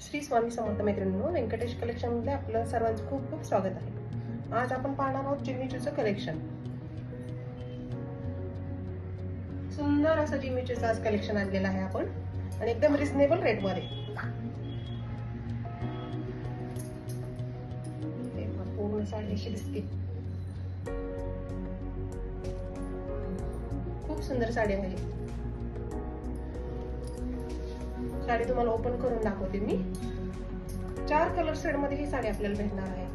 श्री स्वामी समर्थ मैत्रिणींनो, व्यंकटेश कलेक्शन मध्ये आपलं सर्वांचं खूप खूप स्वागत आहे। आज आपण पाहणार आहोत जिमीचूचं कलेक्शन। सुंदर असं जिमीचूचं आज कलेक्शन आणलेलं आहे आपण आणि एकदम रिझनेबल रेट मध्ये। पूर्ण साडी अशी दिसते, खूप सुंदर साडी आहे। साडी तुम्हाला ओपन करून दाखवते मी। 4 कलर शेड मध्ये ही साडी आपल्याला भेटणार आहे।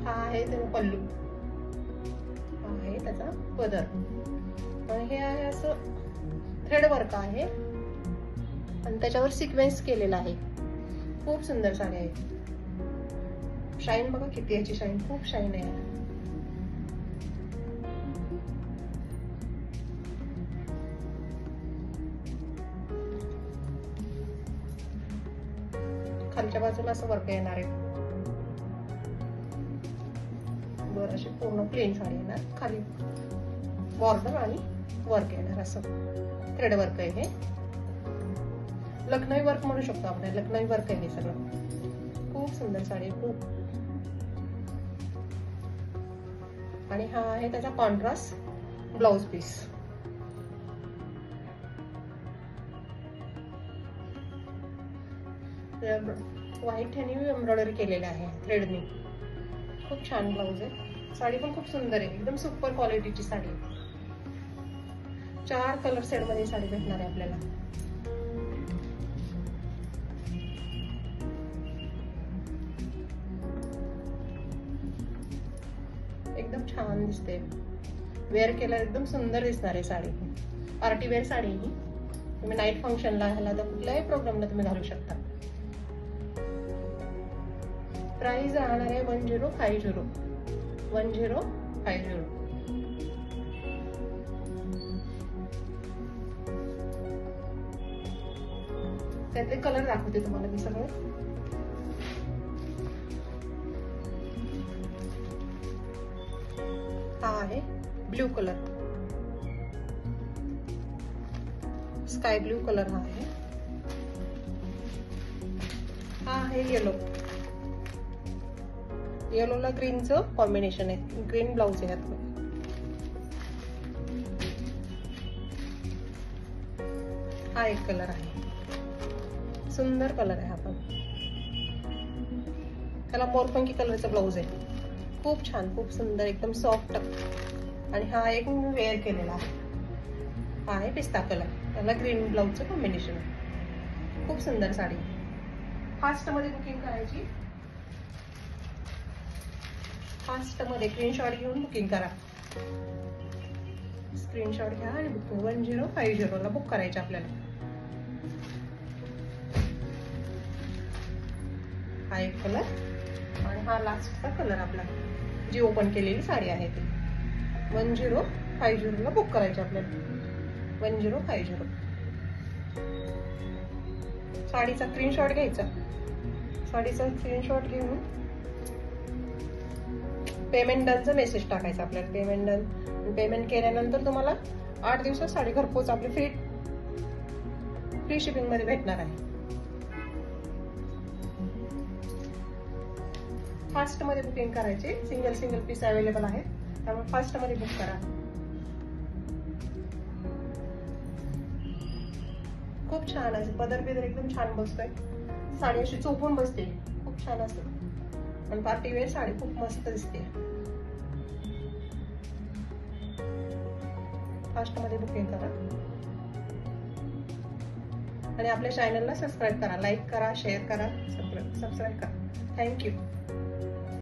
हा आहे त्याचा पल्लू, हा आहे त्याचा पदर आणि हे आहे असं थ्रेड वर्क आहे आणि त्याच्यावर सिक्वेन्स केलेला आहे। खूप सुंदर साडी आहे। शाईन बघा किती, याची शाईन खूप शाईन आहे। खालच्या बाजूला असं वर्क येणार आहे, वर अशी पूर्ण प्लेन साडी येणार, खाली बॉर्डर आणि वर्क येणार, असं थ्रेड वर्क आहे। हे लखनई वर्क म्हणू शकतो आपण, लखनई वर्क आहे हे सगळं। खूप सुंदर साडी, खूप। आणि हा आहे त्याचा कॉन्ट्रास्ट ब्लाउज पीस। व्हाईट आणि एम्ब्रॉयडरी केलेलं आहे थ्रेडनी। खूप छान ब्लाउज आहे। साडी पण खूप सुंदर आहे, एकदम सुपर क्वालिटीची साडी आहे। 4 कलर सेट मध्ये साडी भेटणार आहे आपल्याला। एकदम छान दिसते, वेअर केल्यावर एकदम सुंदर दिसणार आहे साडी। पार्टी वेअर साडी ही, तुम्ही नाईट फंक्शनला ह्याला तर कुठल्याही प्रोग्रामला तुम्ही घालू शकता। प्राइस राहणार आहे 1050 1050। त्यातले कलर दाखवते तुम्हाला मी सगळे। हा आहे blue colour, sky blue colour हा आहे। हा आहे येलो, येलोला ग्रीनचं कॉम्बिनेशन आहे, ग्रीन ब्लाउज आहे यात। हा एक कलर आहे, सुंदर कलर आहे हा पण, त्याला मोरपंखी कलरचा ब्लाउज आहे। खूप छान, खूप सुंदर, एकदम सॉफ्ट। आणि हा एक मी वेअर केलेला आहे, हा आहे पिस्ता कलर, त्याला ग्रीन ब्लाउजचं कॉम्बिनेशन आहे। खूप सुंदर साडी। फास्ट मध्ये बुकिंग करायची, फास्ट मध्ये स्क्रीनशॉट घेऊन बुकिंग करा। स्क्रीनशॉट घ्या आणि बुकिंग 1050 ला बुक करायचे आपल्याला। हा एक कलर आणि हा लास्टचा कलर आपला, जी ओपन केलेली साडी आहे ती। 1050 ला बुक करायचे आपल्याला, 1050। साडीचा स्क्रीनशॉट घ्यायचा, साडीचा स्क्रीनशॉट घेऊन पेमेंट डनचा मेसेज टाकायचा आपल्याला। पेमेंट डन, पेमेंट केल्यानंतर तुम्हाला 8 दिवसात साडी घरपोच आपली फ्री शिपिंग मध्ये भेटणार आहे। फास्ट मध्ये बुकिंग करायचे, सिंगल पीस अवेलेबल आहे, त्यामुळे फास्ट मध्ये बुक करा। खूप छान आहे, पदर बिदर एकदम छान बसतोय, साडी अशी चोपून बसते, खूप छान असते आणि पार्टी वेअर साडी खूप मस्त दिसते। फास्ट मध्ये बुकिंग करा आणि आपल्या चॅनलला सबस्क्राईब करा, लाईक करा, शेअर करा, सबस्क्राईब करा। थँक्यू।